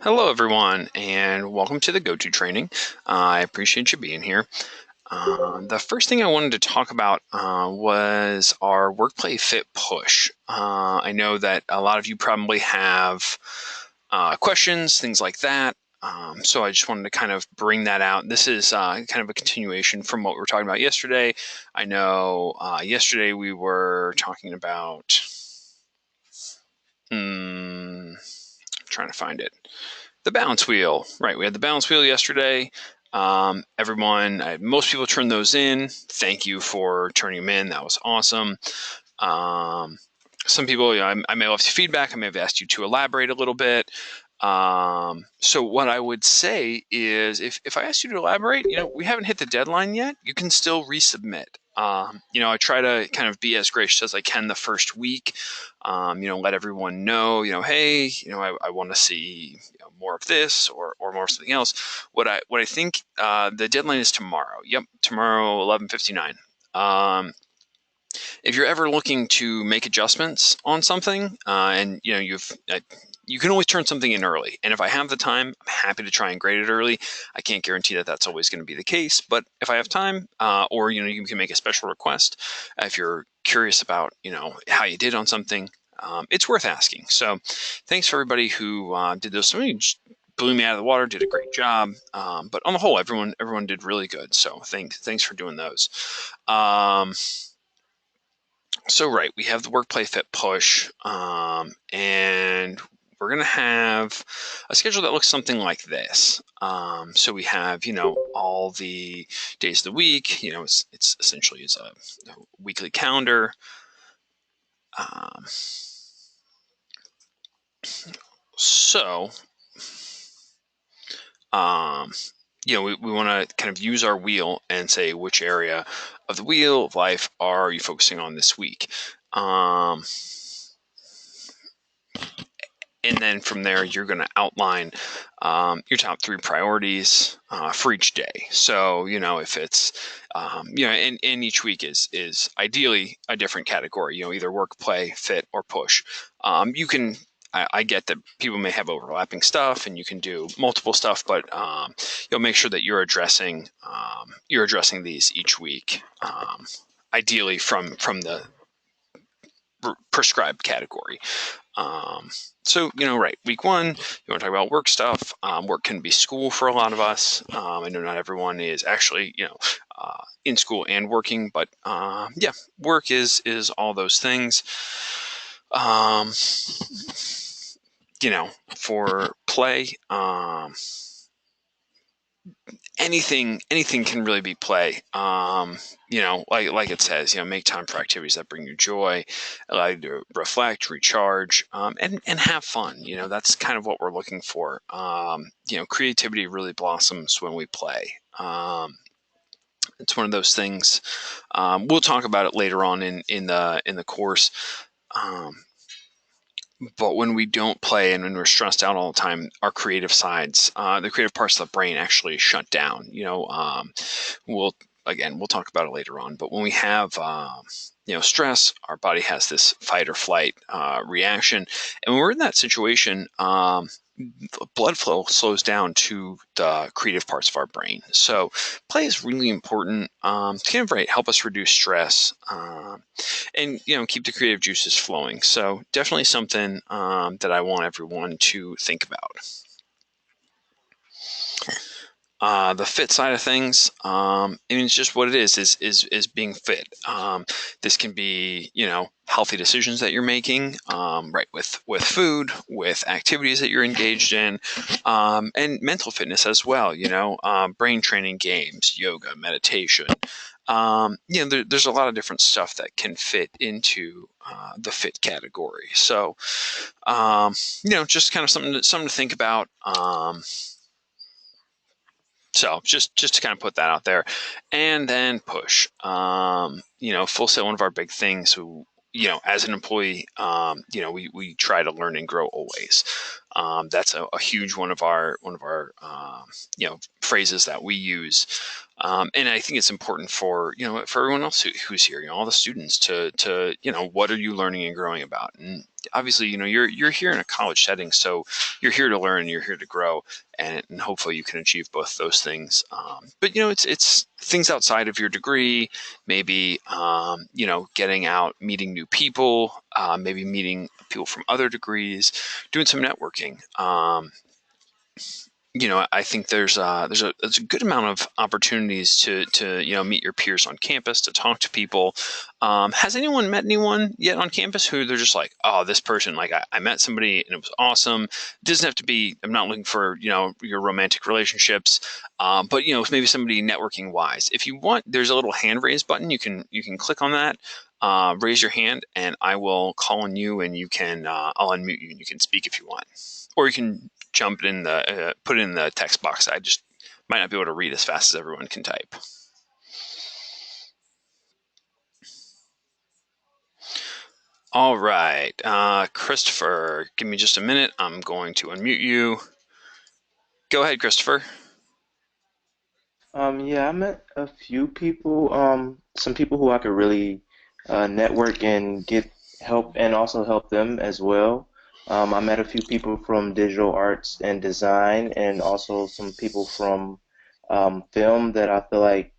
Hello, everyone, and welcome to the Go-To training. I appreciate you being here. The first thing I wanted to talk about was our workplace fit push. I know that a lot of you probably have questions, things like that. So I just wanted to kind of bring that out. This is kind of a continuation from what we were talking about yesterday. I know yesterday we were talking about, trying to find it. The balance wheel, right? We had the balance wheel yesterday. Most people turned those in. Thank you for turning them in. That was awesome. Some people, I may have left feedback. I may have asked you to elaborate a little bit. So what I would say is if I asked you to elaborate, we haven't hit the deadline yet. You can still resubmit. I try to kind of be as gracious as I can the first week. Let everyone know, hey, I want to see more of this or more of something else. What I think the deadline is tomorrow. Yep, tomorrow 11:59. If you're ever looking to make adjustments on something, and you can always turn something in early. And if I have the time, I'm happy to try and grade it early. I can't guarantee that that's always going to be the case, but if I have time, or you can make a special request if you're curious about how you did on something. It's worth asking. So, thanks for everybody who did those. Somebody blew me out of the water, did a great job. But on the whole, everyone did really good. So, thanks for doing those. So right, we have the workplace fit push, and we're going to have a schedule that looks something like this. So we have, all the days of the week. It's essentially is a weekly calendar. We want to kind of use our wheel and say which area of the wheel of life are you focusing on this week. And then from there, you're going to outline your top 3 priorities for each day. So, if it's, and each week is ideally a different category, either work, play, fit, or push. I get that people may have overlapping stuff and you can do multiple stuff, but you'll make sure that you're addressing these each week, ideally from the prescribed category. Right, week 1, you want to talk about work stuff. Work can be school for a lot of us. I know not everyone is actually, in school and working, but work is all those things. For play, anything can really be play. Like it says, make time for activities that bring you joy, allow you to reflect, recharge, and have fun. That's kind of what we're looking for. Creativity really blossoms when we play. It's one of those things. We'll talk about it later on in the course. But when we don't play and when we're stressed out all the time, our creative sides, the creative parts of the brain actually shut down. We'll talk about it later on. But when we have, stress, our body has this fight or flight reaction. And when we're in that situation, blood flow slows down to the creative parts of our brain. So play is really important to kind of help us reduce stress and keep the creative juices flowing. So definitely something that I want everyone to think about. The fit side of things, it's just what it is being fit. This can be, healthy decisions that you're making, right, with food, with activities that you're engaged in, and mental fitness as well, brain training, games, yoga, meditation. There's a lot of different stuff that can fit into the fit category. So, just kind of something to think about. So just to kind of put that out there, and then push. Full set, one of our big things. As an employee, we try to learn and grow always. That's a huge one of our phrases that we use. And I think it's important for, for everyone else who's here, all the students to, what are you learning and growing about? And obviously, you're here in a college setting, so you're here to learn, you're here to grow, and hopefully you can achieve both those things. But it's things outside of your degree, maybe getting out, meeting new people, maybe meeting people from other degrees, doing some networking. I think there's a good amount of opportunities to meet your peers on campus, to talk to people. Has anyone met anyone yet on campus who they're just like, oh, this person, like I met somebody and it was awesome. It doesn't have to be. I'm not looking for your romantic relationships, but maybe somebody networking wise. If you want, there's a little hand raise button. You can click on that. Raise your hand, and I will call on you, and you can I'll unmute you, and you can speak if you want, or you can jump in the put it in the text box. I just might not be able to read as fast as everyone can type. All right, Christopher, give me just a minute. I'm going to unmute you. Go ahead, Christopher. Yeah, I met a few people, some people who I could really network and get help and also help them as well. I met a few people from digital arts and design and also some people from film that I feel like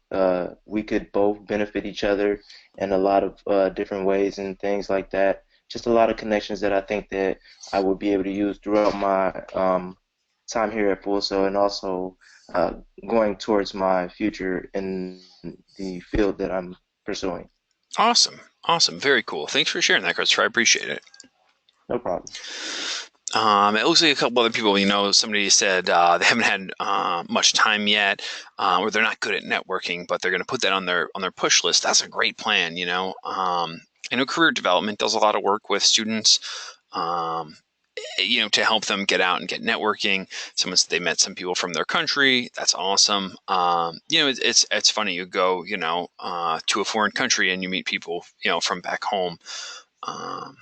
we could both benefit each other in a lot of different ways and things like that. Just a lot of connections that I think that I would be able to use throughout my time here at Full Sail and also uh, going towards my future in the field that I'm pursuing. Awesome, very cool. Thanks for sharing that, Christopher. I appreciate it. No problem. It looks like a couple other people, somebody said they haven't had much time yet, or they're not good at networking, but they're going to put that on their push list. That's a great plan. I know career development does a lot of work with students, um, to help them get out and get networking. Someone said they met some people from their country. That's awesome. It's funny. You go, to a foreign country and you meet people, from back home. Um,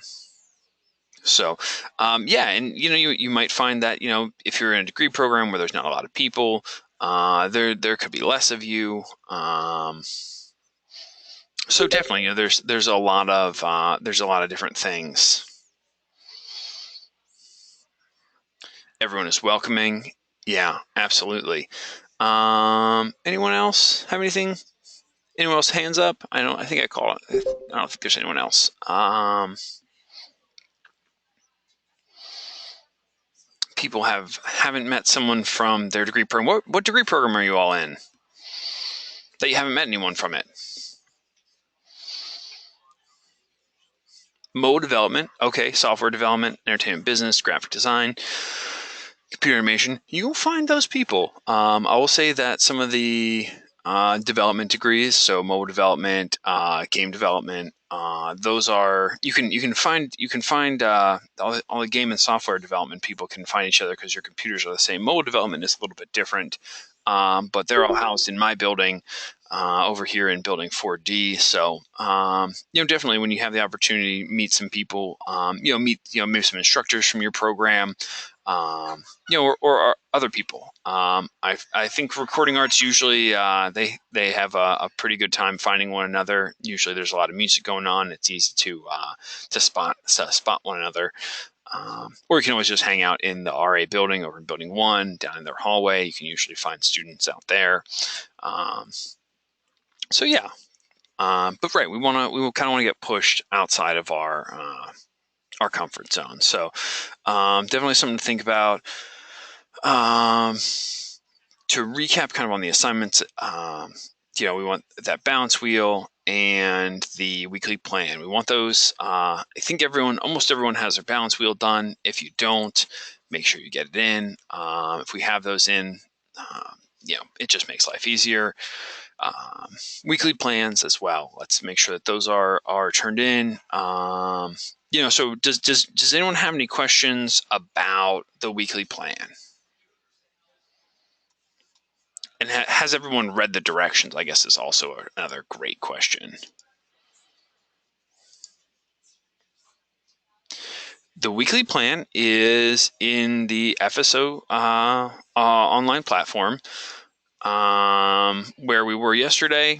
so, yeah, and you might find that if you're in a degree program where there's not a lot of people, there could be less of you. So definitely, there's a lot of different things. Everyone is welcoming. Yeah, absolutely. Anyone else have anything? Anyone else? Hands up. I think I call it. I don't think there's anyone else. People haven't met someone from their degree program. What degree program are you all in that you haven't met anyone from it? Mobile development, okay, software development, entertainment business, graphic design, computer animation. You'll find those people. I will say that some of the development degrees, so mobile development, game development, those are you can find all the game and software development people can find each other because your computers are the same. Mobile development is a little bit different, but they're all housed in my building. Over here in building 4D. So, definitely when you have the opportunity, meet some people, meet, maybe some instructors from your program, or other people. I think recording arts usually, they have a pretty good time finding one another. Usually there's a lot of music going on. It's easy to spot one another. Or you can always just hang out in the RA building over in building 1 down in their hallway. You can usually find students out there. Um, so yeah, but right, we kind of want to get pushed outside of our comfort zone. So definitely something to think about. To recap, kind of on the assignments, we want that balance wheel and the weekly plan. We want those. I think almost everyone has their balance wheel done. If you don't, make sure you get it in. If we have those in, it just makes life easier. Weekly plans as well. Let's make sure that those are turned in. So does anyone have any questions about the weekly plan? And has everyone read the directions? I guess is also another great question. The weekly plan is in the FSO online platform. where we were yesterday.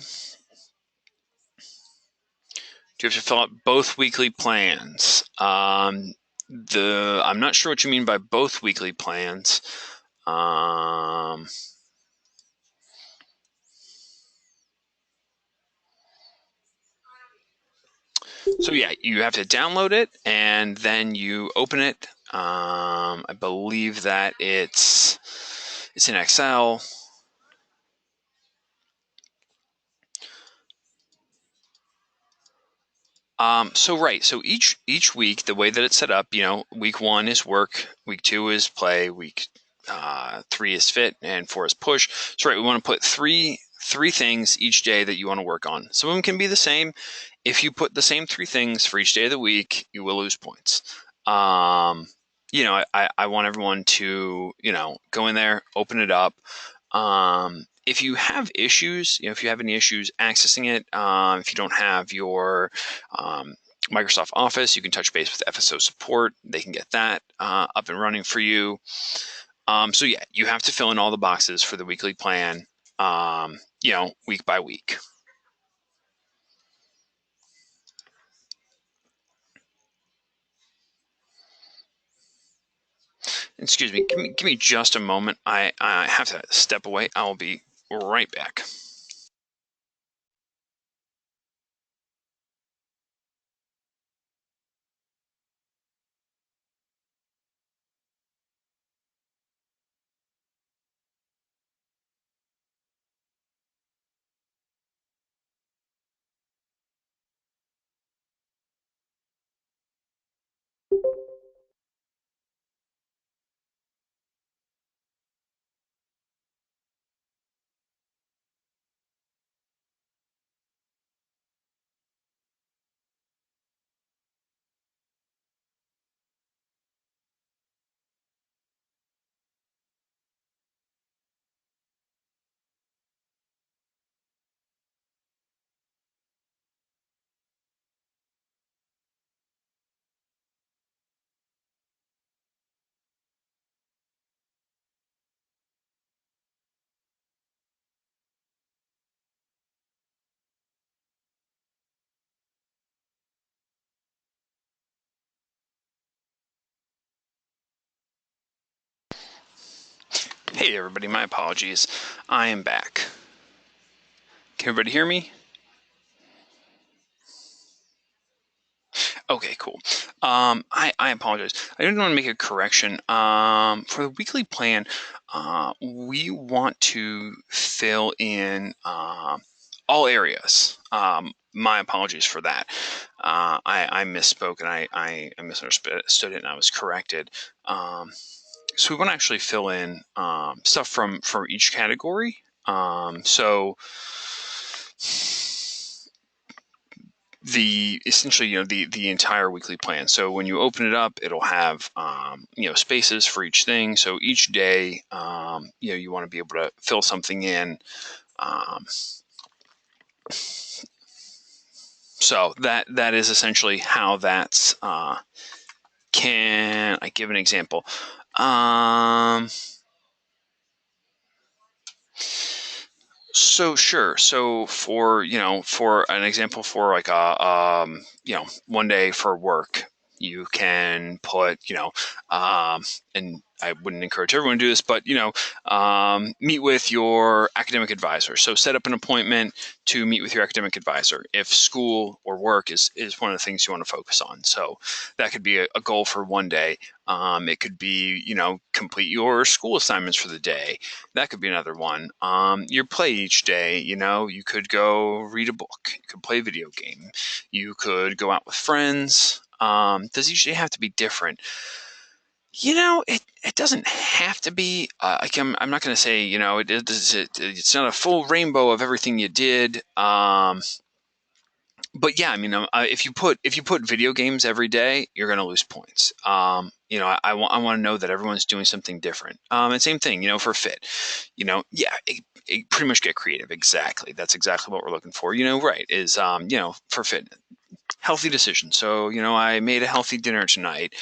Do you have to fill out both weekly plans? I'm not sure what you mean by both weekly plans. So yeah, you have to download it and then you open it. I believe that it's in Excel. So each week, the way that it's set up, week 1 is work, week 2 is play, week 3 is fit, and 4 is push. So we want to put three things each day that you want to work on. Some of them can be the same. If you put the same 3 things for each day of the week, you will lose points. I want everyone to, go in there, open it up. If you have issues, if you have any issues accessing it, if you don't have your Microsoft Office, you can touch base with FSO support. They can get that up and running for you. So yeah, you have to fill in all the boxes for the weekly plan, week by week. Excuse me, give me just a moment. I have to step away. I will be right back. Hey everybody, my apologies. I am back. Can everybody hear me? Okay, cool. I apologize. I didn't want to make a correction. For the weekly plan, we want to fill in all areas. My apologies for that. I misspoke and I misunderstood it and I was corrected. So we want to actually fill in stuff from each category. So essentially the entire weekly plan. So when you open it up, it'll have spaces for each thing. So each day you want to be able to fill something in. So that is essentially how that's. Can I give an example? So sure. So for an example, for like a one day for work, you can put and I wouldn't encourage everyone to do this, but meet with your academic advisor. So set up an appointment to meet with your academic advisor if school or work is one of the things you want to focus on. So that could be a goal for one day. It could be complete your school assignments for the day. That could be another one. Your play each day, you could go read a book. You could play a video game. You could go out with friends. Does each day have to be different? It doesn't have to be. I'm not going to say, it's not a full rainbow of everything you did. But yeah, I mean, if you put video games every day, you're going to lose points. I want to know that everyone's doing something different. And same thing, for fit, pretty much get creative. Exactly. That's exactly what we're looking for. Right. Is, for fit, healthy decision. So, I made a healthy dinner tonight.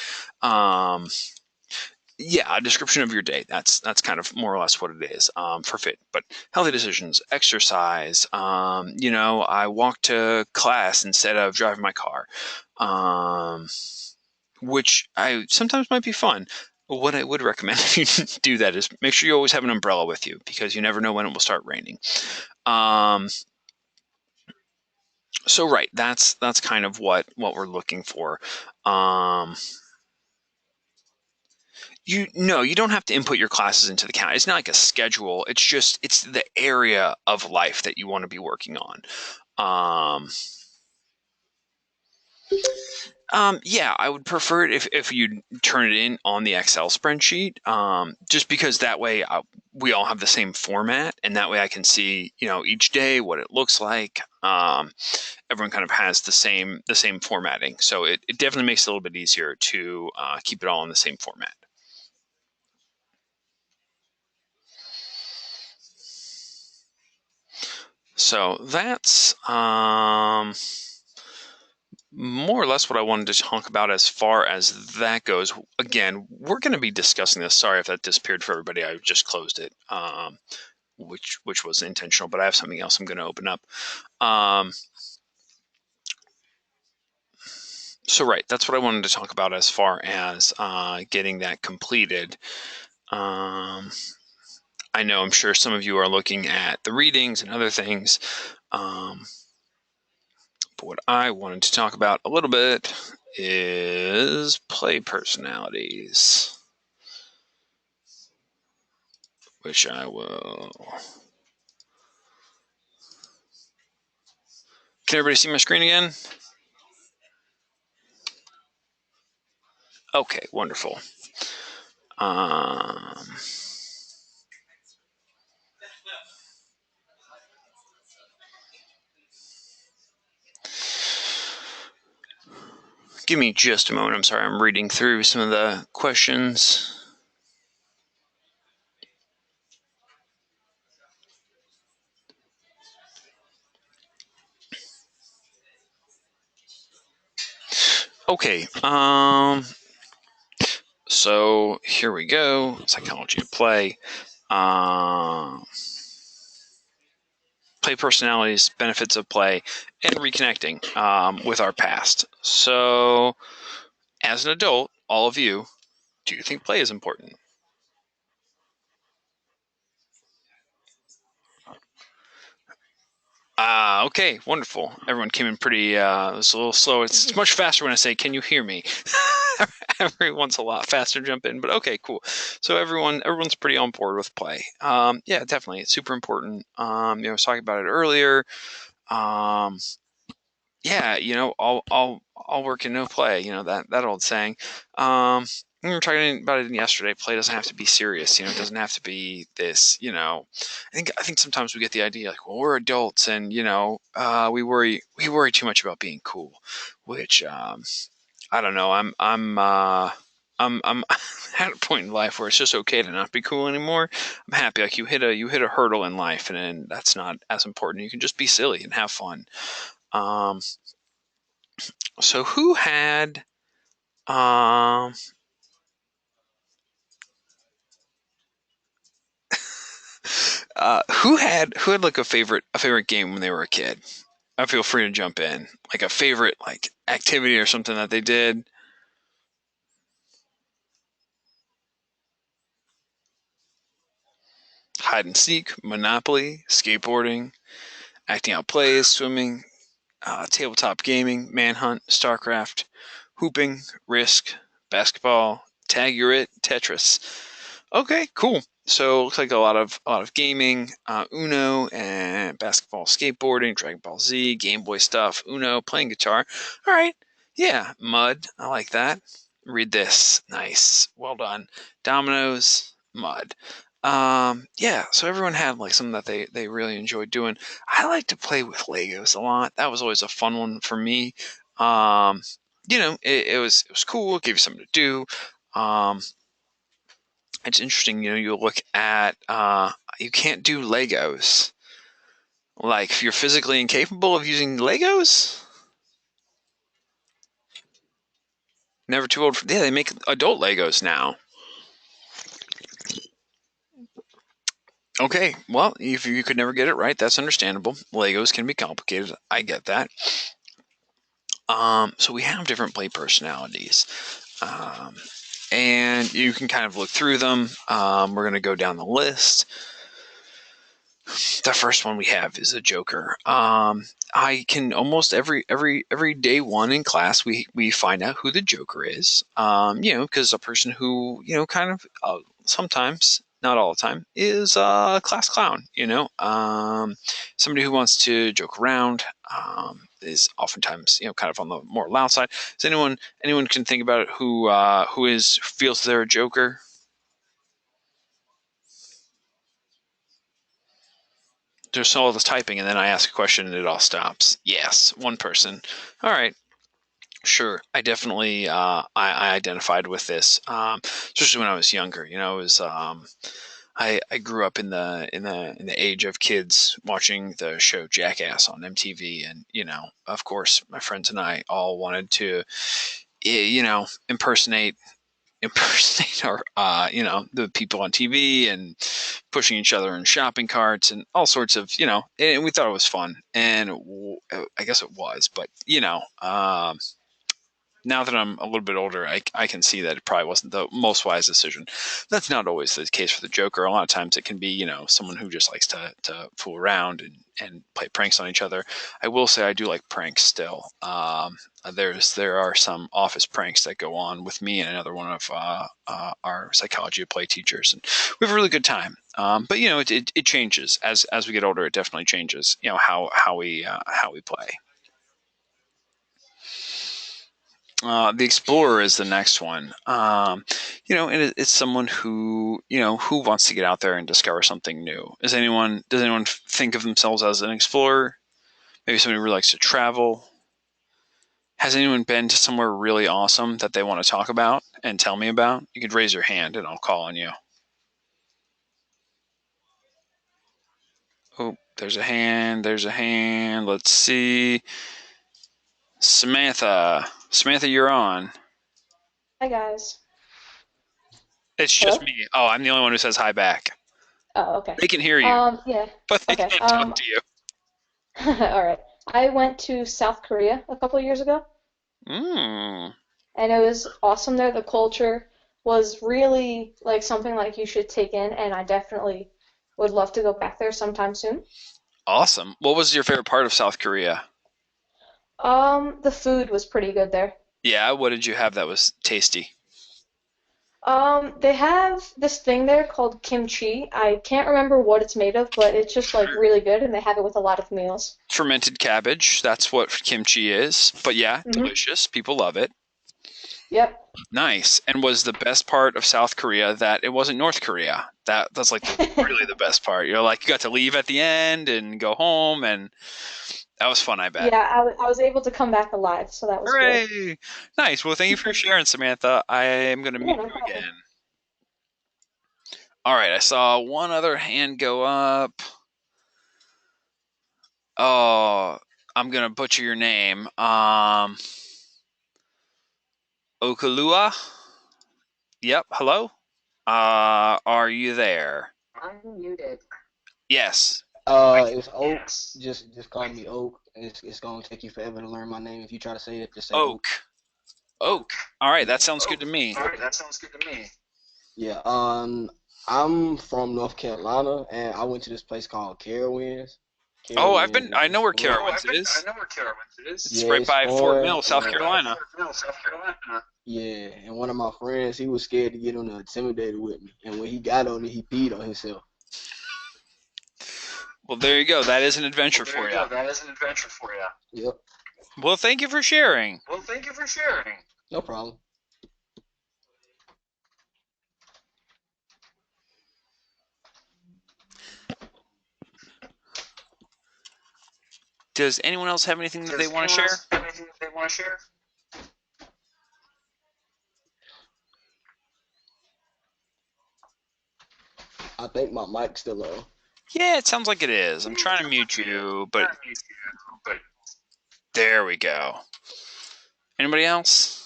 Yeah, a description of your day. That's kind of more or less what it is for fit. But healthy decisions, exercise. I walk to class instead of driving my car, um, which I sometimes might be fun. But what I would recommend if you do that is make sure you always have an umbrella with you because you never know when it will start raining. Um, so right, that's kind of what we're looking for. Um, you don't have to input your classes into the calendar. It's not like a schedule. It's the area of life that you want to be working on. Um, yeah, I would prefer it if you turn it in on the Excel spreadsheet, just because that way we all have the same format, and that way I can see, each day what it looks like. Everyone kind of has the same formatting, so it definitely makes it a little bit easier to keep it all in the same format. So that's more or less what I wanted to talk about as far as that goes. Again, we're going to be discussing this. Sorry if that disappeared for everybody. I just closed it, which was intentional. But I have something else I'm going to open up. Um, so right, that's what I wanted to talk about as far as getting that completed. Um, I know I'm sure some of you are looking at the readings and other things. But what I wanted to talk about a little bit is play personalities, which I will. Can everybody see my screen again? Okay, wonderful. Um, Give me just a moment. I'm sorry, I'm reading through some of the questions. Okay, so here we go. Psychology of play. Play personalities, benefits of play, and reconnecting with our past. So, as an adult, all of you, do you think play is important? Okay, wonderful. Everyone came in pretty, it's a little slow. It's much faster when I say, can you hear me? Everyone's a lot faster to jump in, but okay, cool. So everyone's pretty on board with play. Yeah, definitely. It's super important. I was talking about it earlier. Um, yeah, all work and no play. That old saying. We were talking about it yesterday. Play doesn't have to be serious. It doesn't have to be this. I think sometimes we get the idea like, well, we're adults, and we worry too much about being cool, which I don't know. I'm at a point in life where it's just okay to not be cool anymore. I'm happy. Like you hit a hurdle in life, and that's not as important. You can just be silly and have fun. Um, so um who had like a favorite game when they were a kid? I feel free to jump in. Like a favorite like activity or something that they did. Hide and seek, Monopoly, skateboarding, acting out plays, swimming, tabletop gaming, Manhunt, StarCraft, hooping, Risk, basketball, Tag Your It, Tetris. Okay, cool. So looks like a lot of gaming, Uno and basketball, skateboarding, Dragon Ball Z, Game Boy stuff, Uno, playing guitar. All right, yeah, Mud. I like that. Read this. Nice. Well done. Dominoes, Mud. Yeah, so everyone had like something that they really enjoyed doing. I like to play with Legos a lot. That was always a fun one for me. Um, it was cool. It gave you something to do. It's interesting. You look at you can't do Legos. Like if you're physically incapable of using Legos, never too old for. Yeah, they make adult Legos now. Okay, well, if you could never get it right, that's understandable. Legos can be complicated. I get that. So we have different play personalities. Um, and you can kind of look through them. We're going to go down the list. The first one we have is a Joker. I can almost every day one in class we find out who the Joker is. Because a person who kind of sometimes, not all the time, is a class clown. Somebody who wants to joke around. Is oftentimes kind of on the more loud side. Does anyone can think about it who is feels they're a Joker? There's all this typing, and then I ask a question, and it all stops. Yes, one person. All right, sure. I definitely I identified with this, especially when I was younger. It was I grew up in the age of kids watching the show Jackass on MTV, and of course, my friends and I all wanted to impersonate our the people on TV and pushing each other in shopping carts and all sorts of and we thought it was fun, and I guess it was, but now that I'm a little bit older, I can see that it probably wasn't the most wise decision. That's not always the case for the Joker. A lot of times it can be, someone who just likes to fool around and play pranks on each other. I will say I do like pranks still. There are some office pranks that go on with me and another one of our psychology of play teachers, and we have a really good time. But it changes as we get older. It definitely changes. How we play. The explorer is the next one. And it's someone who wants to get out there and discover something new. Does anyone think of themselves as an explorer? Maybe somebody who really likes to travel. Has anyone been to somewhere really awesome that they want to talk about and tell me about? You could raise your hand and I'll call on you. Oh, there's a hand. There's a hand. Let's see. Samantha. Samantha, you're on. Hi guys. It's just Hello? me. Oh, I'm the only one who says hi back. Oh, okay. They can hear you, Yeah. but they Okay. can't talk to you. All right. I went to South Korea a couple of years ago, Mm, and it was awesome there. The culture was really like something like you should take in, and I definitely would love to go back there sometime soon. awesome. What was your favorite part of South Korea? The food was pretty good there. Yeah, what did you have that was tasty? They have this thing there called kimchi. I can't remember what it's made of, but it's just like really good, and they have it with a lot of meals. Fermented cabbage. That's what kimchi is. But yeah, Mm-hmm. delicious. People love it. Yep. Nice. And was the best part of South Korea that it wasn't North Korea? That's like really the best part. You got to leave at the end and go home, and that was fun, I bet. Yeah, I was able to come back alive, so that was good. Hooray! Nice. Well, thank you for sharing, Samantha. I am going to Yeah, mute no you problem. again. All right, I saw one other hand go up. Oh, I'm gonna butcher your name. Okalua. Yep. Hello. Are you there? Unmuted. Yes. It's Oak. Just call me Oak. It's gonna take you forever to learn my name. If you try to say it, just say Oak. Oak. Oak. All right, Yeah. that sounds good to me. Yeah. I'm from North Carolina, and I went to this place called Carowinds. Oh, Carowinds I know is where fun. Carowinds is. It's Yeah, right it's by Fort fun. Mill, South Carolina. Yeah, and one of my friends, he was scared to get on the Intimidator with me, and when he got on it, he peed on himself. Well, there you go. That is an adventure for you. Yep. Well, thank you for sharing. No problem. Does anyone else have anything that they want to share? I think my mic's still on. Yeah, it sounds like it is. I'm trying to mute you, but there we go. Anybody else?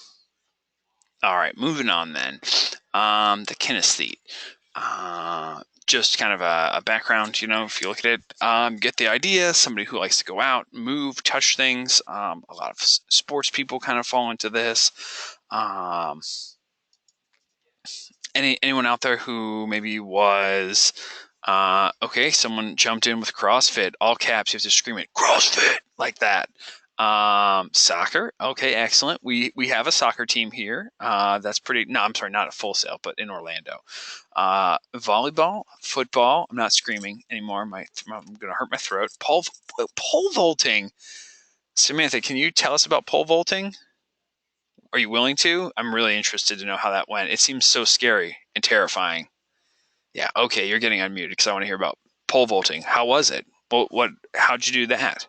All right, moving on then. The kinesthete. just kind of a background, if you look at it, get the idea. Somebody who likes to go out, move, touch things. A lot of sports people kind of fall into this. Anyone out there who maybe was okay, someone jumped in with CrossFit, all caps, you have to scream it, CrossFit, like that. Soccer, okay, excellent. We have a soccer team here. That's pretty. No, I'm sorry, not at Full Sail, but in Orlando. Volleyball, football. I'm not screaming anymore. I'm gonna hurt my throat. Pole vaulting. Samantha, can you tell us about pole vaulting? Are you willing to? I'm really interested to know how that went. It seems so scary and terrifying. Yeah, okay, you're getting unmuted because I want to hear about pole vaulting. How was it? How'd you do that?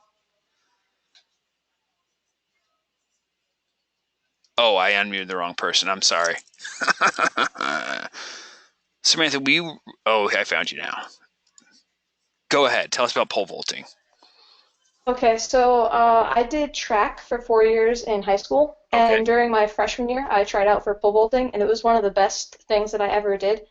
Oh, I unmuted the wrong person. I'm sorry. Samantha, I found you now. Go ahead. Tell us about pole vaulting. Okay, so I did track for 4 years in high school, and during my freshman year, I tried out for pole vaulting, and it was one of the best things that I ever did.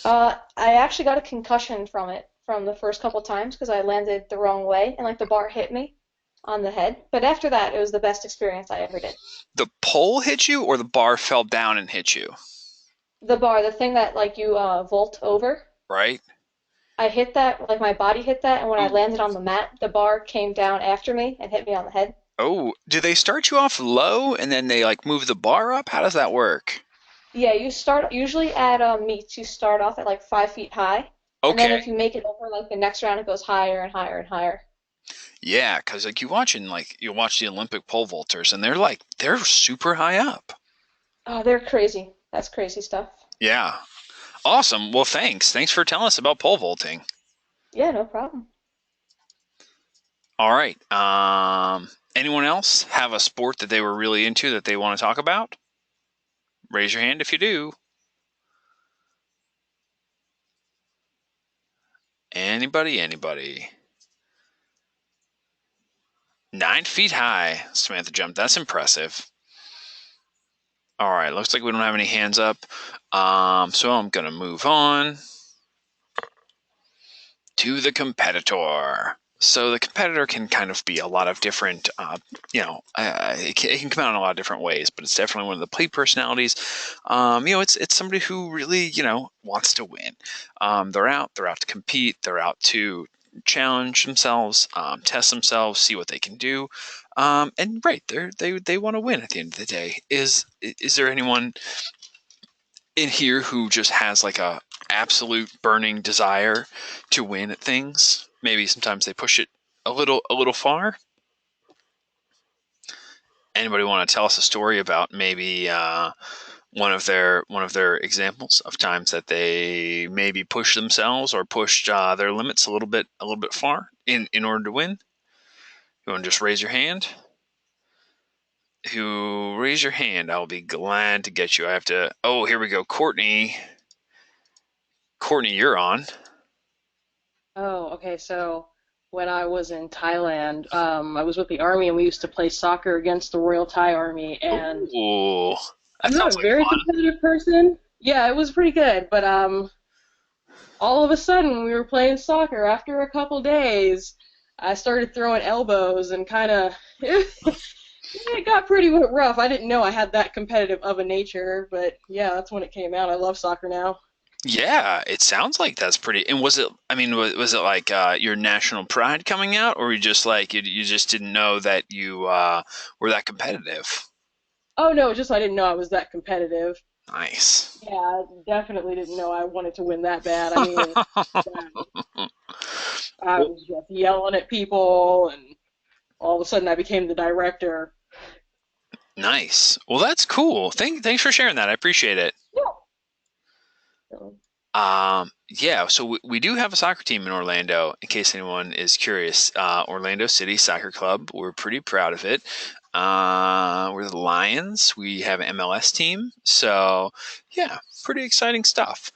I actually got a concussion from it from the first couple times because I landed the wrong way, and the bar hit me on the head. But after that, it was the best experience I ever did. The pole hit you, or the bar fell down and hit you? The bar, the thing that you vault over. Right. I hit that, my body hit that, and when I landed on the mat, the bar came down after me and hit me on the head. Oh, do they start you off low and then they move the bar up? How does that work? Yeah, you start usually at meets. You start off at 5 feet high, and then if you make it over, the next round, it goes higher and higher and higher. Yeah, because you watch the Olympic pole vaulters, and they're super high up. Oh, they're crazy. That's crazy stuff. Yeah. Awesome. Well, thanks. Thanks for telling us about pole vaulting. Yeah, no problem. All right. Anyone else have a sport that they were really into that they want to talk about? Raise your hand if you do. Anybody? 9 feet high, Samantha jumped. That's impressive. All right, looks like we don't have any hands up. So I'm going to move on to the competitor. So the competitor can kind of be a lot of different, it can come out in a lot of different ways, but it's definitely one of the play personalities. It's somebody who really, wants to win. They're out to compete. They're out to challenge themselves, test themselves, see what they can do. And right, they want to win at the end of the day. Is there anyone in here who just has a absolute burning desire to win at things? Maybe sometimes they push it a little far. Anybody want to tell us a story about maybe one of their examples of times that they maybe pushed themselves or pushed their limits a little bit far in order to win? You want to just raise your hand? If you raise your hand, I'll be glad to get you. I have to. Oh, here we go, Courtney. Courtney, you're on. Oh, okay. So when I was in Thailand, I was with the army, and we used to play soccer against the Royal Thai Army. And Ooh, I'm not a very competitive person. Yeah, it was pretty good. But all of a sudden, we were playing soccer. After a couple days, I started throwing elbows and kind of it got pretty rough. I didn't know I had that competitive of a nature, but yeah, that's when it came out. I love soccer now. Yeah, it sounds like that's pretty. And was it? I mean, was it your national pride coming out, or you just you just didn't know that you were that competitive? Oh no, just I didn't know I was that competitive. Nice. Yeah, I definitely didn't know I wanted to win that bad. I mean, I was just yelling at people, and all of a sudden I became the director. Nice. Well, that's cool. Thanks for sharing that. I appreciate it. Yeah. So we do have a soccer team in Orlando, in case anyone is curious. Orlando City Soccer Club. We're pretty proud of it. We're the Lions. We have an MLS team. So yeah, pretty exciting stuff.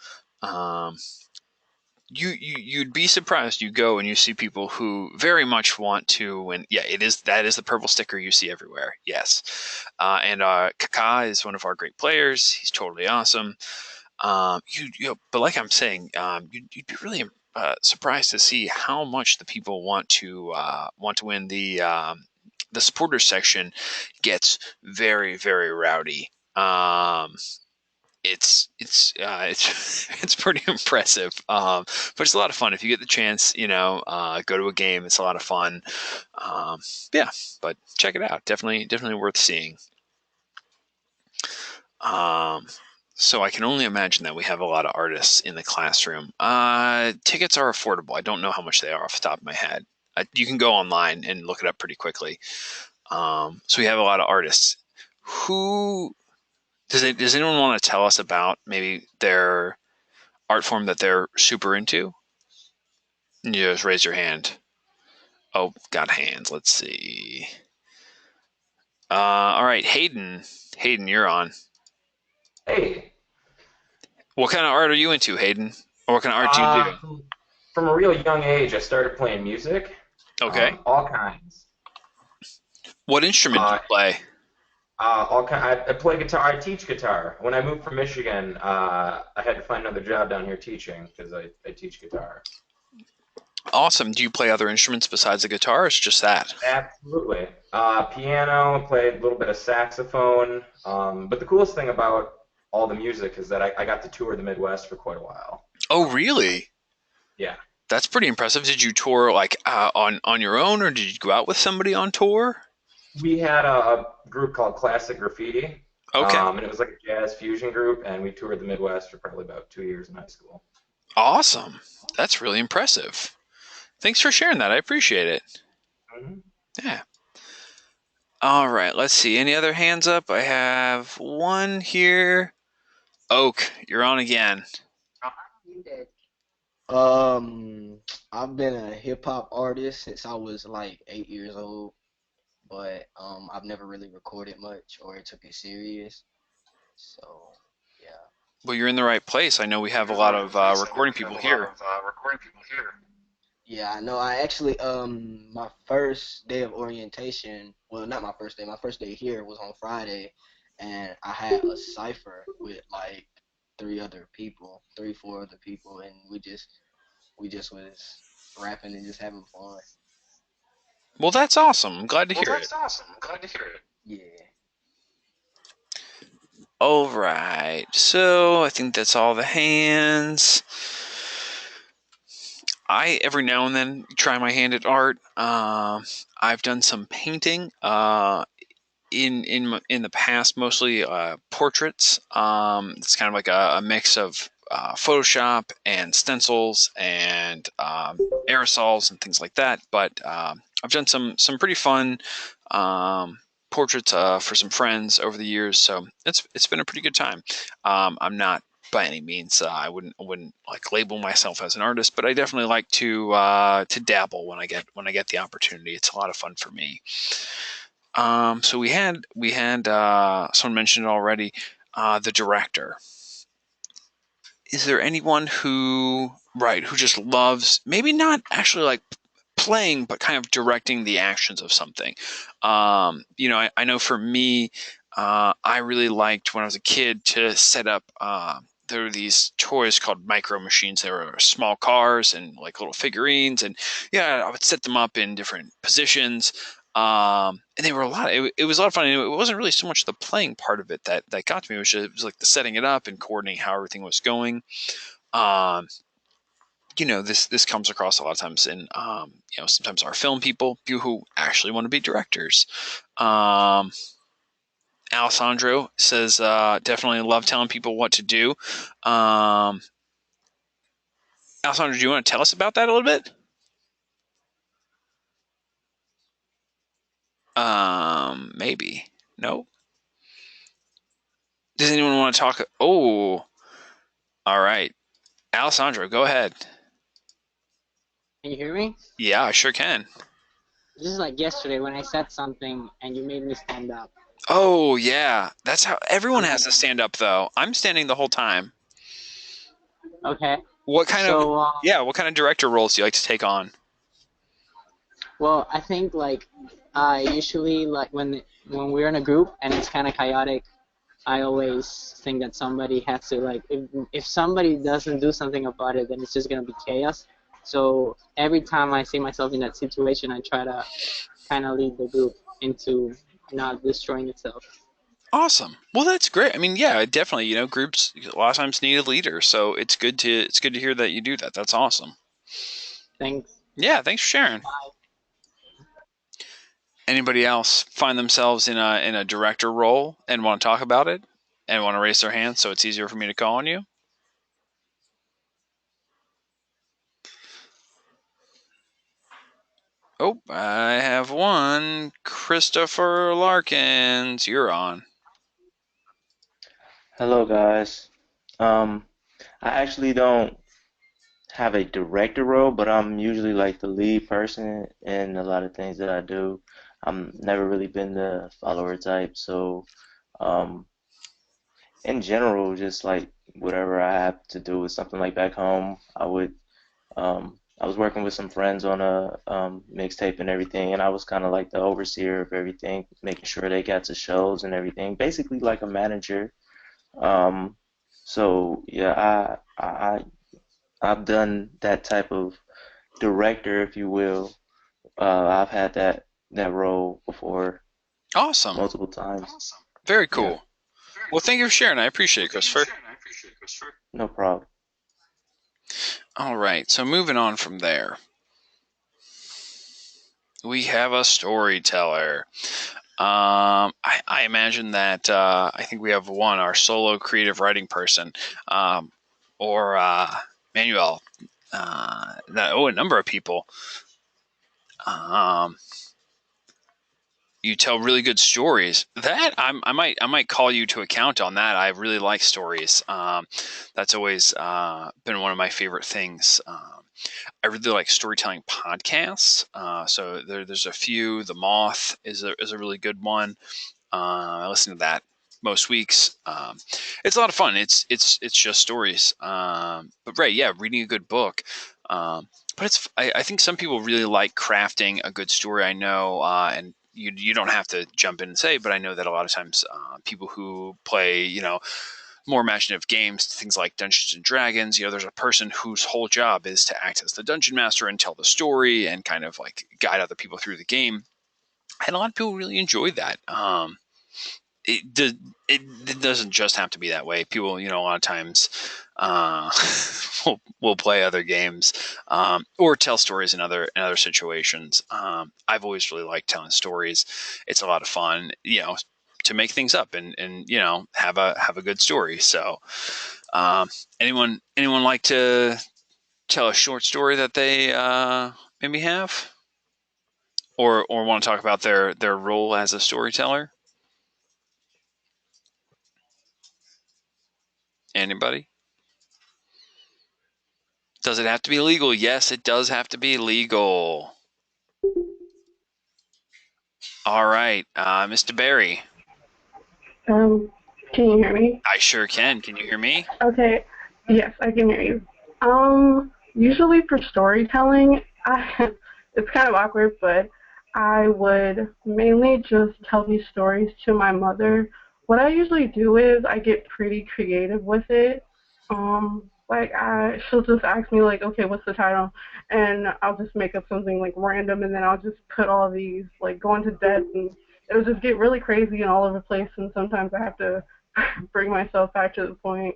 You'd be surprised. You go and you see people who very much want to win. Yeah, that is the purple sticker you see everywhere. Yes. And Kaká is one of our great players. He's totally awesome. but like I'm saying, you'd be really surprised to see how much the people want to win. The supporters section gets very, very rowdy. It's it's pretty impressive. But it's a lot of fun if you get the chance. Go to a game. It's a lot of fun. Um, yeah, but check it out. Definitely worth seeing. Um, so I can only imagine that we have a lot of artists in the classroom. Tickets are affordable. I don't know how much they are off the top of my head. You can go online and look it up pretty quickly. So we have a lot of artists. Who does anyone want to tell us about maybe their art form that they're super into? You just raise your hand. Oh, got hands. Let's see. All right, Hayden. Hayden, you're on. Hey, What kind of art are you into, Hayden? Or what kind of art do you do? from a real young age, I started playing music, Okay. all kinds. What instrument do Uh, you play? all kind. I play guitar. I teach guitar. When I moved from Michigan, I had to find another job down here teaching because I teach guitar. Awesome. Do you play other instruments besides the guitar, or is it just that? Absolutely. Piano. Played a little bit of saxophone. But the coolest thing about all the music is that I got to tour the Midwest for quite a while. Oh, really? Yeah. That's pretty impressive. Did you tour like on your own, or did you go out with somebody on tour? We had a group called Classic Graffiti, Okay. and it was like a jazz fusion group, and we toured the Midwest for probably about 2 years in high school. Awesome. That's really impressive. Thanks for sharing that. I appreciate it. hmm Yeah. All right. Let's see. Any other hands up? I have one here. Oak, you're on again. I've been a hip hop artist since I was like 8 years old, but I've never really recorded much or took it serious. So yeah. Well, you're in the right place. I know we have a lot of recording people here. Yeah, I know. I actually, my first day of orientation, well, not my first day, my first day here was on Friday, and I had a cipher with like three, four other people, and we just was rapping and just having fun. Well, that's awesome. I'm glad to hear it. Yeah. All right. So I think that's all the hands. I every now and then try my hand at art. I've done some painting in the past, mostly portraits. It's kind of like a mix of Photoshop and stencils and aerosols and things like that. But I've done some pretty fun portraits for some friends over the years, so it's been a pretty good time. I'm not by any means. I wouldn't like label myself as an artist, but I definitely like to dabble when I get the opportunity. It's a lot of fun for me. So we had someone mentioned it already, the director. Is there anyone who just loves maybe not actually like playing, but kind of directing the actions of something? I know for me, I really liked when I was a kid to set up. There were these toys called micro machines. They were small cars and like little figurines, and yeah, I would set them up in different positions. And they were it was a lot of fun. And it wasn't really so much the playing part of it that got to me. It was like the setting it up and coordinating how everything was going. Um, this comes across a lot of times in sometimes our film people who actually want to be directors. Alessandro says definitely love telling people what to do. Alessandro, do you want to tell us about that a little bit? Maybe. No. Does anyone want to talk? Oh, all right. Alessandro, go ahead. Can you hear me? Yeah, I sure can. This is like yesterday when I said something and you made me stand up. Oh, yeah. That's how everyone I'm has like, to stand up, though. I'm standing the whole time. okay. What kind of So, what kind of director roles do you like to take on? well, I think like I usually like when we're in a group and it's kind of chaotic, I always think that somebody has to, like, if somebody doesn't do something about it, then it's just gonna be chaos. So every time I see myself in that situation, I try to kind of lead the group into not destroying itself. Awesome. Well, that's great. I mean, yeah, definitely. Groups a lot of times need a leader, so it's good to hear that you do that. That's awesome. Thanks. Yeah, thanks for sharing. Anybody else find themselves in a director role and want to talk about it and want to raise their hand so it's easier for me to call on you? Oh, I have one. Christopher Larkins, you're on. Hello, guys. I actually don't have a director role, but I'm usually like the lead person in a lot of things that I do. I'm never really been the follower type, so um, in general, just like whatever I have to do with something like back home, I was working with some friends on a mixtape and everything, and I was kind of like the overseer of everything, making sure they got to shows and everything, basically like a manager. Um, so yeah, I've done that type of director, if you will. I've had that role before Awesome. multiple times. Very Yeah, cool. Well, thank you for sharing. I appreciate it, Christopher. no problem. All right, so moving on from there, we have a storyteller. I imagine that I think we have our solo creative writing person, or Manuel. A number of people. Um, you tell really good stories. That I might call you to account on that. I really like stories. That's always been one of my favorite things. I really like storytelling podcasts. So there's a few. The Moth is a really good one. I listen to that most weeks. It's a lot of fun. It's just stories. But right, yeah, reading a good book. But I think some people really like crafting a good story. I know, and you don't have to jump in and say, but I know that a lot of times people who play, more imaginative games, things like Dungeons and Dragons, there's a person whose whole job is to act as the dungeon master and tell the story and kind of like guide other people through the game. And a lot of people really enjoy that. It, does, it doesn't just have to be that way. People, a lot of times uh, will play other games or tell stories in other situations. I've always really liked telling stories. It's a lot of fun, to make things up and have a good story. So, um, anyone like to tell a short story that they maybe have, or want to talk about their role as a storyteller? Anybody? Does it have to be legal? Yes, it does have to be legal. All right, Mr. Barry. Um, can you hear me? I sure can. Can you hear me? Okay. Yes, I can hear you. Usually for storytelling, it's kind of awkward, but I would mainly just tell these stories to my mother. What I usually do is I get pretty creative with it. She'll just ask me like, okay, what's the title? And I'll just make up something like random, and then I'll just put all these like go into depth, and it'll just get really crazy and all over the place. And sometimes I have to bring myself back to the point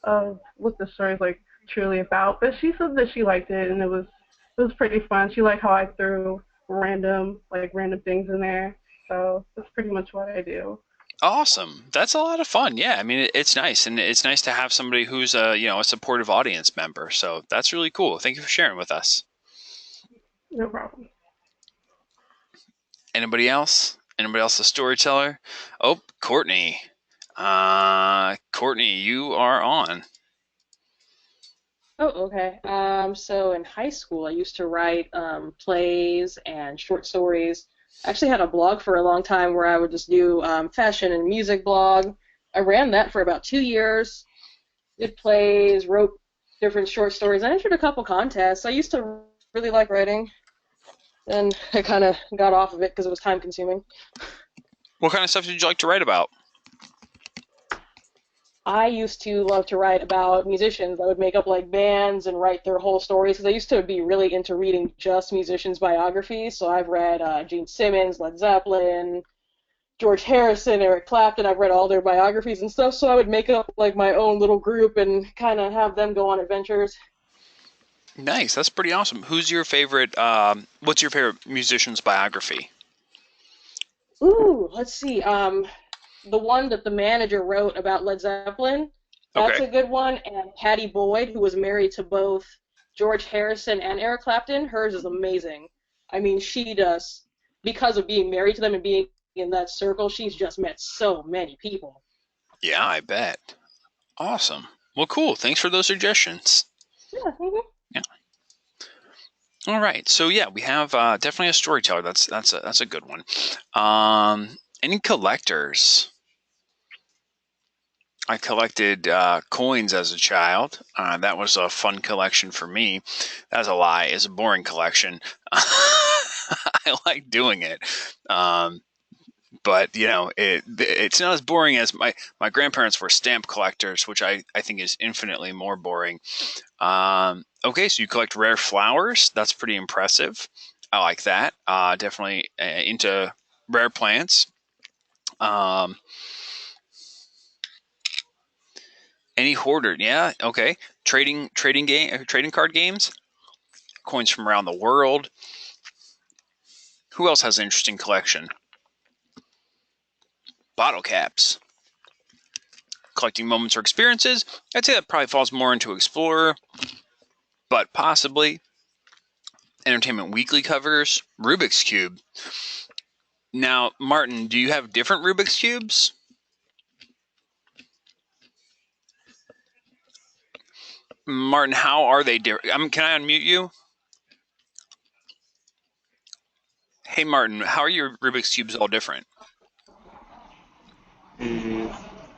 of what the story is like truly about. But she said that she liked it, and it was pretty fun. She liked how I threw random things in there. So that's pretty much what I do. Awesome. That's a lot of fun. Yeah, I mean, it's nice, and it's nice to have somebody who's a supportive audience member. So that's really cool. Thank you for sharing with us. No problem. Anybody else? Anybody else a storyteller? Oh, Courtney. Courtney, you are on. Oh, okay. So in high school, I used to write plays and short stories. I actually had a blog for a long time where I would just do fashion and music blog. I ran that for about 2 years. Did plays, wrote different short stories. I entered a couple contests. I used to really like writing, and I kind of got off of it because it was time consuming. What kind of stuff did you like to write about? I used to love to write about musicians. I would make up like bands and write their whole stories because I used to be really into reading just musicians' biographies. So I've read Gene Simmons, Led Zeppelin, George Harrison, Eric Clapton. I've read all their biographies and stuff. So I would make up like my own little group and kind of have them go on adventures. Nice. That's pretty awesome. Who's your favorite? What's your favorite musician's biography? Ooh, let's see. The one that the manager wrote about Led Zeppelin, that's Okay. a good one. And Patty Boyd, who was married to both George Harrison and Eric Clapton, hers is amazing. I mean, she does, because of being married to them and being in that circle, she's just met so many people. Yeah, I bet. Awesome. Well, cool. Thanks for those suggestions. Yeah. Mm-hmm. Yeah. All right. So yeah, we have definitely a storyteller. That's a good one. Any collectors? I collected coins as a child. That was a fun collection for me. That's a lie. It's a boring collection. I like doing it. But it's not as boring as my grandparents were stamp collectors, which I think is infinitely more boring. Okay, so you collect rare flowers. That's pretty impressive. I like that. Definitely into rare plants. Any hoarder? Yeah. Okay. Trading card games. Coins from around the world. Who else has an interesting collection? Bottle caps. Collecting moments or experiences. I'd say that probably falls more into explorer, but possibly. Entertainment Weekly covers. Rubik's Cube. Now, Martin, do you have different Rubik's Cubes? Martin, how are they different? Can I unmute you? Hey, Martin, how are your Rubik's Cubes all different?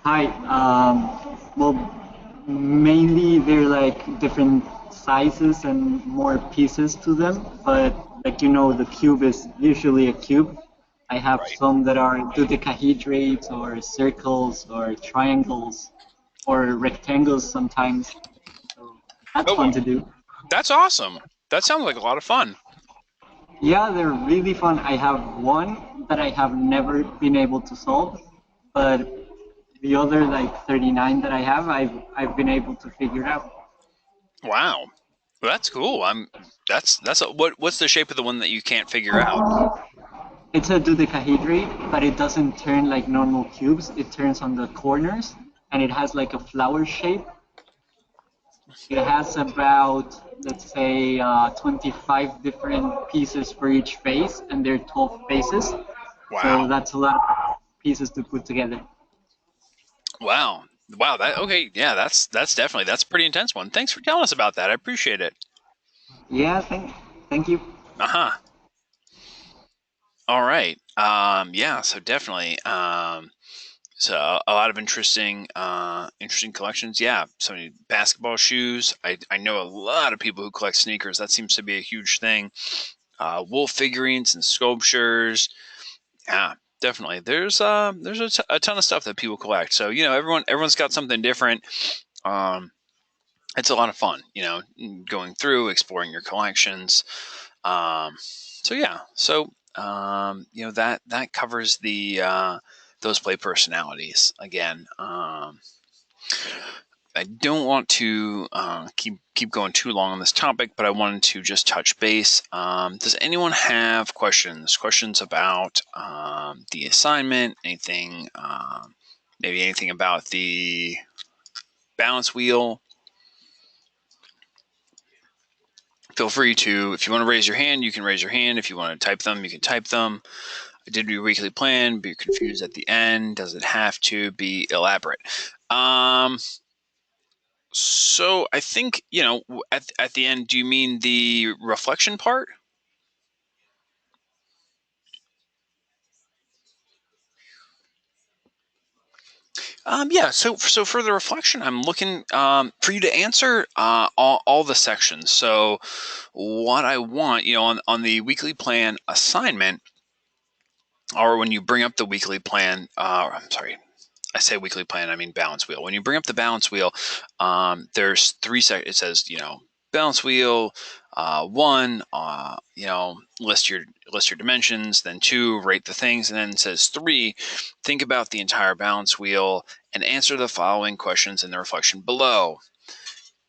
Hi. Well, mainly they're like different sizes and more pieces to them, but like the cube is usually a cube. I have Right. some that are dodecahedrates or circles or triangles or rectangles sometimes. So that's Oh, fun to do. that's awesome. That sounds like a lot of fun. Yeah, they're really fun. I have one that I have never been able to solve, but the other like 39 that I have, I've been able to figure out. Wow. Well, that's cool. What's the shape of the one that you can't figure out? It's a dodecahedrate, but it doesn't turn like normal cubes. It turns on the corners, and it has like a flower shape. It has about, let's say, 25 different pieces for each face, and there are 12 faces. Wow. So that's a lot of pieces to put together. Wow. Okay. Yeah, that's a pretty intense one. Thanks for telling us about that. I appreciate it. Yeah, thank you. Uh-huh. All right. Yeah, so definitely. So a lot of interesting collections. Yeah, so many basketball shoes. I know a lot of people who collect sneakers. That seems to be a huge thing. Wolf figurines and sculptures. Yeah, definitely. There's a ton of stuff that people collect. So everyone's got something different. It's a lot of fun. Going through exploring your collections. So yeah, that covers the those play personalities again. I don't want to keep going too long on this topic, but I wanted to just touch base. Does anyone have questions? Questions about the assignment? Anything? Maybe anything about the balance wheel? Feel free to, if you want to raise your hand, you can raise your hand. If you want to type them, you can type them. I did your weekly plan. Be confused at the end. Does it have to be elaborate? So I think, at the end, do you mean the reflection part? Yeah. So for the reflection, I'm looking for you to answer all the sections. So what I want, on the weekly plan assignment, or when you bring up the weekly plan, I'm sorry, I say weekly plan, I mean balance wheel. When you bring up the balance wheel, there's three it says, balance wheel, one, list your dimensions, then two, rate the things, and then it says three, think about the entire balance wheel and answer the following questions in the reflection below.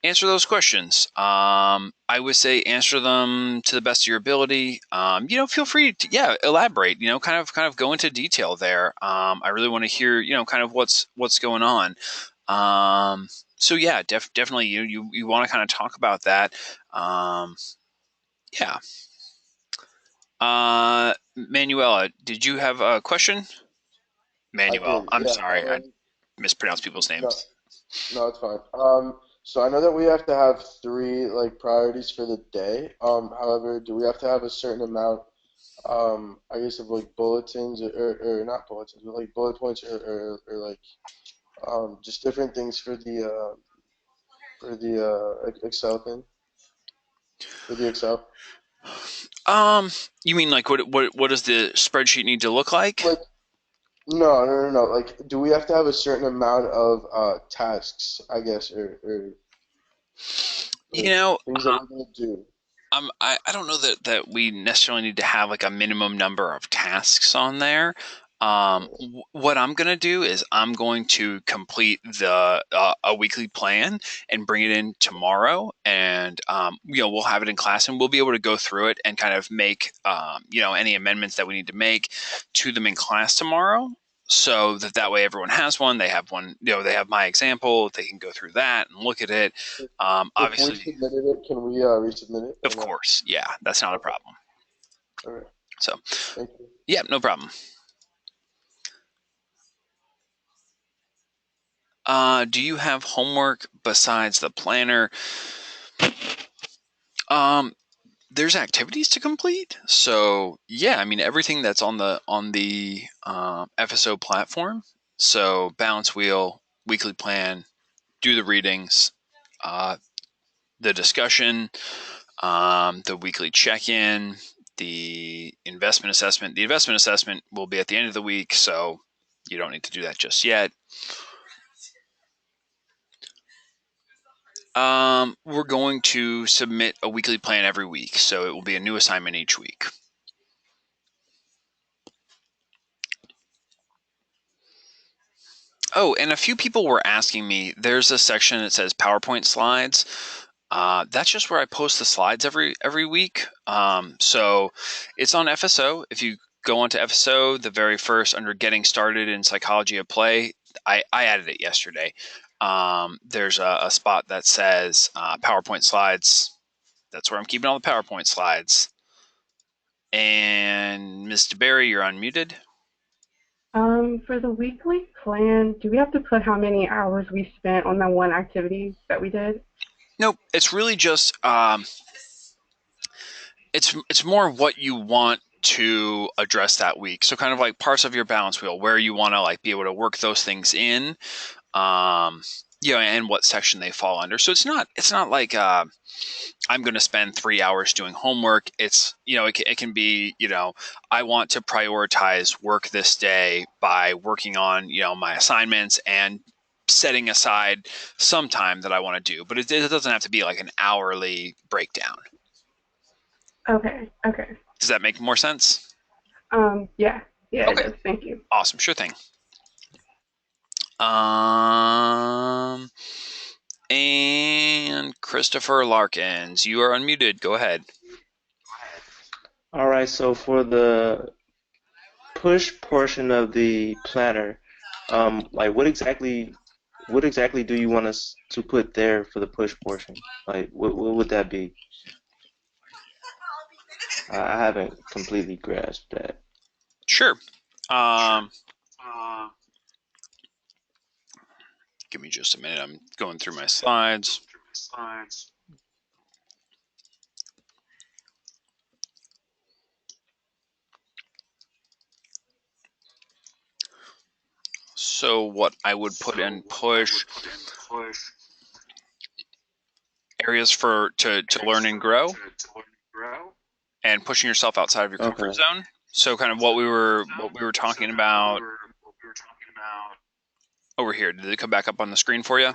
Answer those questions. I would say answer them to the best of your ability. Feel free to elaborate. Kind of go into detail there. I really want to hear kind of what's going on. So yeah, definitely you want to kind of talk about that. Yeah. Manuela, did you have a question? Manuel, did, I'm yeah. sorry, I mispronounced people's No, names. no, it's fine. So I know that we have to have three like priorities for the day. However, do we have to have a certain amount, I guess of like bulletins or not bulletins, but like bullet points or like just different things for the Excel thing for the Excel? You mean like what does the spreadsheet need to look like? Like no. Like, do we have to have a certain amount of tasks, I guess, You or know, things that we're gonna do? I don't know that we necessarily need to have like a minimum number of tasks on there. What I'm going to do is I'm going to complete the a weekly plan and bring it in tomorrow, and we'll have it in class, and we'll be able to go through it and kind of make any amendments that we need to make to them in class tomorrow. So that way everyone has one. They have one. They have my example. They can go through that and look at it. If we Obviously, submitted it, can we resubmit it or of no? course, yeah, that's not a Okay. problem. All right. So, Thank you. yeah, no problem. Do you have homework besides the planner? Um, there's activities to complete. So yeah, I mean everything that's on the FSO platform. So balance wheel, weekly plan, do the readings, uh, the discussion, the weekly check-in, the investment assessment. The investment assessment will be at the end of the week, so you don't need to do that just yet. We're going to submit a weekly plan every week, so it will be a new assignment each week. Oh, and a few people were asking me, there's a section that says PowerPoint slides. That's just where I post the slides every week. So it's on FSO. If you go onto FSO, the very first under Getting Started in Psychology of Play, I added it yesterday. There's a spot that says PowerPoint slides. That's where I'm keeping all the PowerPoint slides. And Mr. Barry, you're unmuted. For the weekly plan, do we have to put how many hours we spent on that one activity that we did? Nope. It's really just it's more what you want to address that week. So kind of like parts of your balance wheel where you want to like be able to work those things in, and what section they fall under. So it's not like I'm going to spend 3 hours doing homework. It's it can be I want to prioritize work this day by working on my assignments and setting aside some time that I want to do. But it doesn't have to be like an hourly breakdown. Okay. Does that make more sense? Yeah, Okay. it does. Thank you. Awesome. Sure thing. And Christopher Larkins, you are unmuted. Go ahead. All right, so for the push portion of the planner, like what exactly do you want us to put there for the push portion? Like what would that be? I haven't completely grasped that. Sure. Give me just a minute. I'm going through my slides. So what I would put in push areas to learn and grow, and pushing yourself outside of your comfort zone. So kind of what we were talking about here? Did it come back up on the screen for you?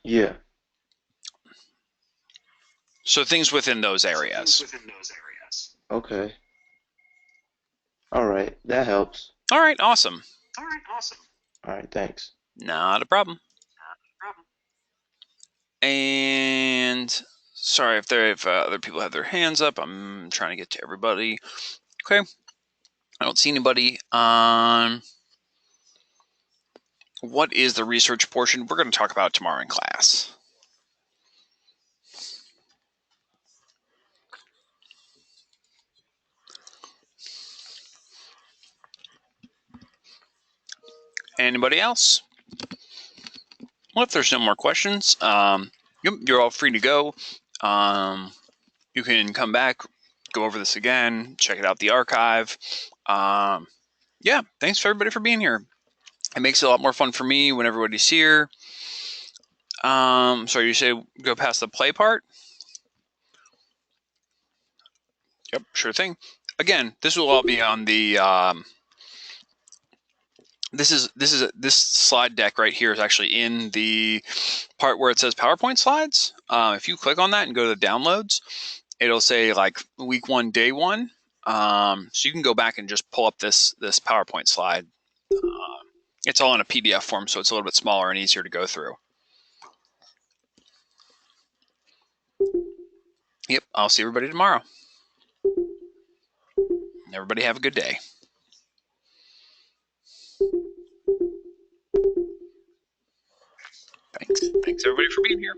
Yeah. So things within those areas. Okay. All right. That helps. All right, awesome. All right. Thanks. Not a problem. And sorry if other people have their hands up. I'm trying to get to everybody. Okay. I don't see anybody. What is the research portion? We're going to talk about it tomorrow in class. Anybody else? Well, if there's no more questions, you're all free to go. You can come back, go over this again, check it out the archive. Yeah, thanks for everybody for being here. It makes it a lot more fun for me when everybody's here. So you say go past the play part? Yep, sure thing. Again, this will all be on the this slide deck right here is actually in the part where it says PowerPoint slides. If you click on that and go to the downloads, it'll say like week 1, day 1. So you can go back and just pull up this PowerPoint slide. It's all in a PDF form, so it's a little bit smaller and easier to go through. Yep, I'll see everybody tomorrow. Everybody have a good day. Thanks everybody for being here.